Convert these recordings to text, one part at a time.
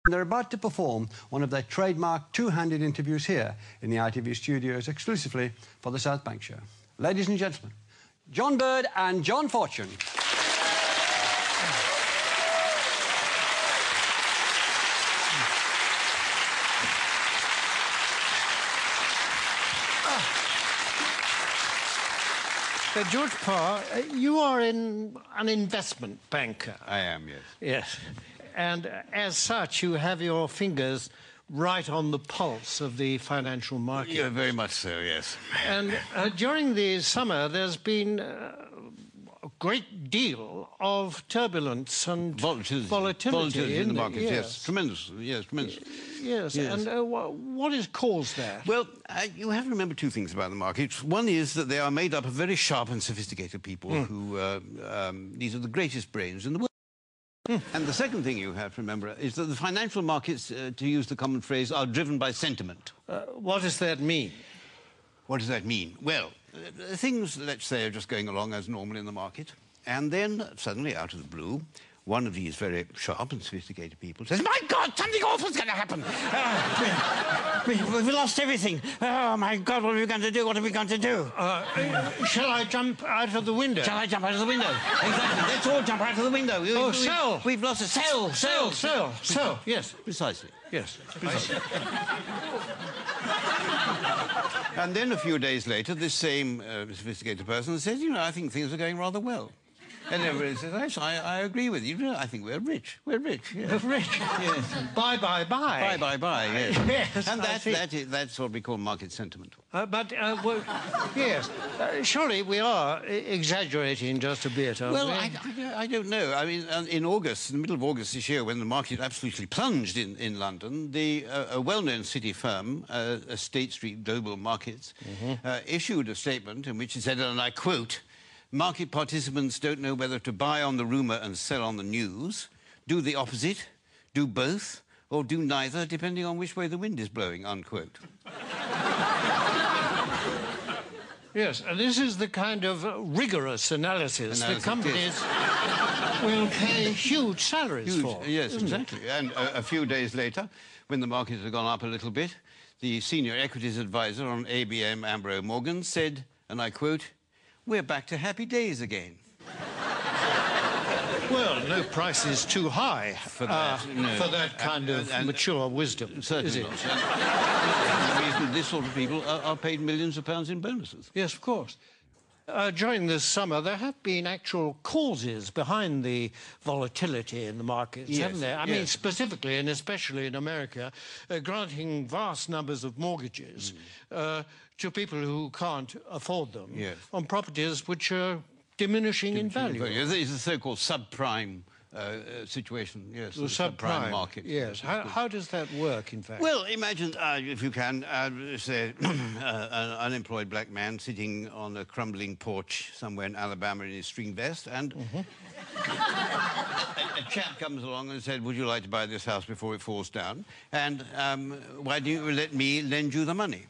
They're about to perform one of their trademark two-handed interviews here in the ITV studios exclusively for the South Bank Show. Ladies and gentlemen, John Bird and John Fortune. George Parr, you are an investment banker. I am, yes. Yes. And as such, you have your fingers right on the pulse of the financial market. Yeah, very much so, yes. And during the summer, there's been a great deal of turbulence and volatility in the markets, yes. Tremendous, yes, tremendous. Yes, and what has caused that? Well, you have to remember two things about the markets. One is that they are made up of very sharp and sophisticated people who, these are the greatest brains in the world. And the second thing you have to remember is that the financial markets, to use the common phrase, are driven by sentiment. What does that mean? What does that mean? Well, things, let's say, are just going along as normal in the market, and then suddenly, out of the blue, one of these very sharp and sophisticated people says, "My God, something awful's going to happen! We've lost everything. Oh, my God, what are we going to do? What are we going to do?" Shall I jump out of the window? Shall I jump out of the window? Exactly. Let's all jump out of the window. Sell! We've lost a sell! Sell, yes. Precisely. Yes. Precisely. And then a few days later, this same sophisticated person says, "You know, I think things are going rather well." And everybody says, "Yes, I agree with you. I think we're rich. We're rich. Yes. Rich. Yes. Buy. Buy, yes." Yes, and that's what we call market sentiment. Well, yes. Surely we are exaggerating just a bit, aren't we? Well, I don't know. I mean, in August, in the middle of August this year, when the market absolutely plunged in London, a well-known city firm, State Street Global Markets, issued a statement in which it said, and I quote, "Market participants don't know whether to buy on the rumour and sell on the news, do the opposite, do both, or do neither, depending on which way the wind is blowing," unquote. Yes, and this is the kind of rigorous analysis that companies will pay huge salaries for. Yes, exactly. And a few days later, when the markets had gone up a little bit, the senior equities advisor on ABM Ambrose Morgan said, and I quote, "We're back to happy days again." Well, no price is too high for that kind of mature wisdom, certainly is it? Not. The reason this sort of people are paid millions of pounds in bonuses. Yes, of course. During this summer, there have been actual causes behind the volatility in the markets, haven't there? I mean, specifically and especially in America, granting vast numbers of mortgages to people who can't afford them on properties which are diminishing in value. It's the so-called subprime situation, yes. The subprime market. Yes. How does that work, in fact? Well, imagine, if you can, say, an unemployed black man sitting on a crumbling porch somewhere in Alabama in his string vest, and a chap comes along and said, "Would you like to buy this house before it falls down? And why don't you let me lend you the money?"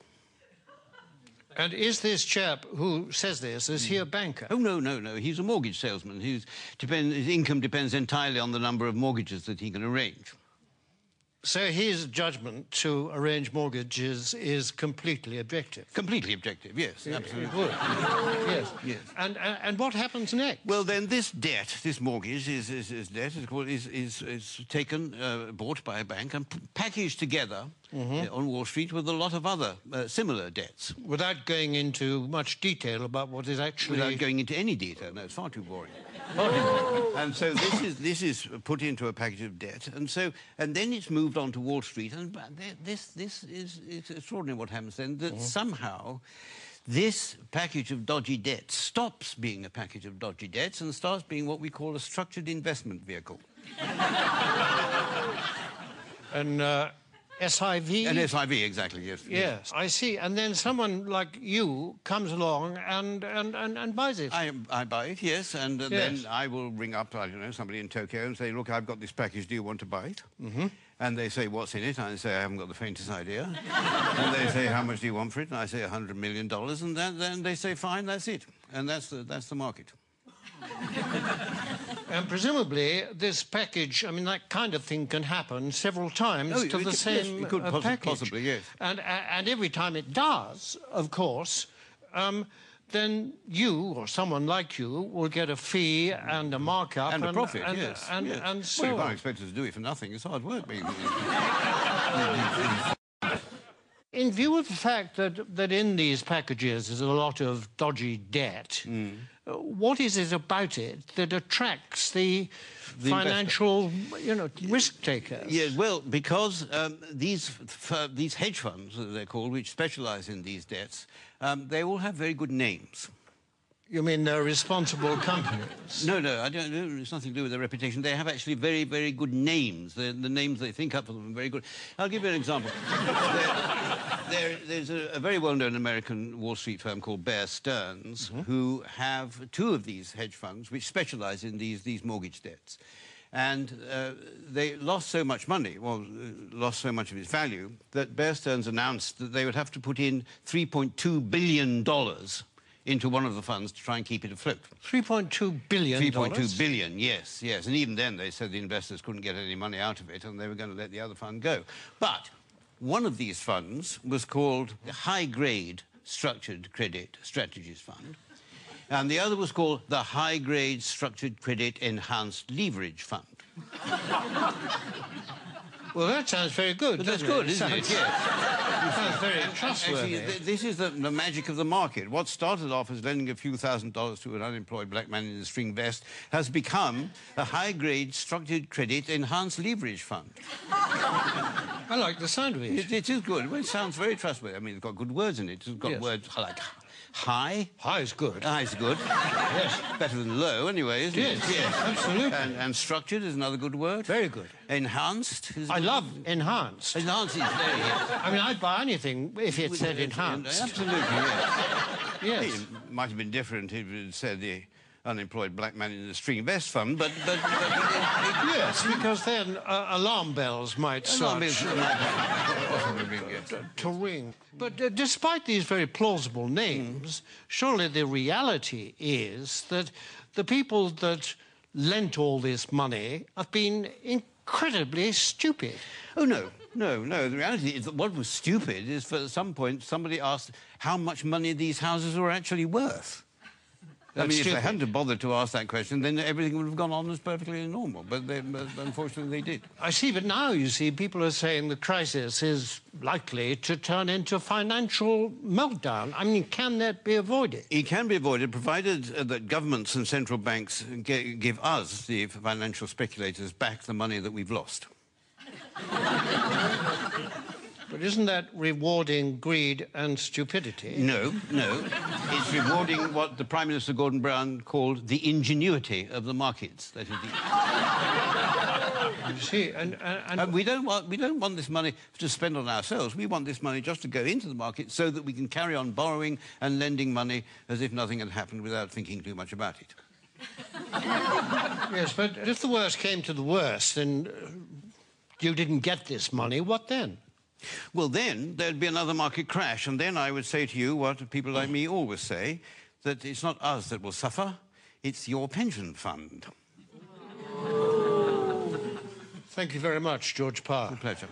And is this chap who says this, is he a banker? Oh, no. He's a mortgage salesman. His income depends entirely on the number of mortgages that he can arrange. So his judgment to arrange mortgages is completely objective? Completely objective, yes, absolutely. It would. Yes. And what happens next? Well, then this debt, this mortgage, is taken, bought by a bank and packaged together on Wall Street with a lot of other similar debts. Without going into much detail about what is actually... Without going into any detail, no, it's far too boring. And so this is put into a package of debt, and then it's moved on to Wall Street, and this is extraordinary what happens then, that somehow this package of dodgy debts stops being a package of dodgy debts and starts being what we call a structured investment vehicle. And SIV? An SIV, exactly, yes. Yes, I see. And then someone like you comes along and buys it. I buy it, yes, and then I will ring up, I don't know, somebody in Tokyo and say, "Look, I've got this package, do you want to buy it?" And they say, "What's in it?" And I say, "I haven't got the faintest idea." And they say, "How much do you want for it?" And I say, $100 million, and then they say, "Fine, that's it." And that's the market. And presumably this package, I mean, that kind of thing can happen several times to the same package. Possibly, yes. And every time it does, of course, then you or someone like you will get a fee and a markup and a profit, yes. And so well, you can't expect us to do it for nothing. It's hard work being. In view of the fact that in these packages there's a lot of dodgy debt, what is it about it that attracts the financial, risk takers? Yeah, well, because these hedge funds, as they're called, which specialise in these debts, they all have very good names. You mean they're responsible companies? No, I don't. It's nothing to do with their reputation. They have actually very, very good names. The names they think up for them are very good. I'll give you an example. There's a very well-known American Wall Street firm called Bear Stearns, who have two of these hedge funds which specialise in these mortgage debts. And they lost so much money, lost so much of its value, that Bear Stearns announced that they would have to put in $3.2 billion into one of the funds to try and keep it afloat. $3.2 billion? $3.2 billion, yes. And even then they said the investors couldn't get any money out of it and they were going to let the other fund go. But one of these funds was called the High Grade Structured Credit Strategies Fund, and the other was called the High Grade Structured Credit Enhanced Leverage Fund. Well, that sounds very good. But that's good, isn't it? Yes. Sounds very trustworthy. Actually, this is the magic of the market. What started off as lending a few $1,000s to an unemployed black man in a string vest has become a high-grade structured credit enhanced leverage fund. I like the sound of it. It is good. Well, it sounds very trustworthy. I mean, it's got good words in it. It's got words like high. High is good. High is good. Yes. Better than low, anyway, isn't it? Yes, absolutely. And structured is another good word. Very good. Enhanced is... I love enhanced. Enhanced is very, yes. I mean, I'd buy anything if it said enhanced. Absolutely, yes. Yes. It might have been different if it said the unemployed black man in the string vest fund, but yes, because then alarm bells might start to ring. But despite these very plausible names, surely the reality is that the people that lent all this money have been incredibly stupid. Oh, no. The reality is that what was stupid is, for at some point, somebody asked how much money these houses were actually worth. I mean, if they hadn't bothered to ask that question, then everything would have gone on as perfectly normal. But unfortunately, they did. I see, but now, you see, people are saying the crisis is likely to turn into financial meltdown. I mean, can that be avoided? It can be avoided, provided that governments and central banks give us, the financial speculators, back the money that we've lost. But isn't that rewarding greed and stupidity? No. It's rewarding what the Prime Minister Gordon Brown called the ingenuity of the markets. That is the... You see, and we don't want this money to spend on ourselves. We want this money just to go into the market so that we can carry on borrowing and lending money as if nothing had happened without thinking too much about it. Yes, but if the worst came to the worst and you didn't get this money, what then? Well, then there'd be another market crash, and then I would say to you what people like me always say, that it's not us that will suffer, it's your pension fund. Thank you very much, George Parr. A pleasure.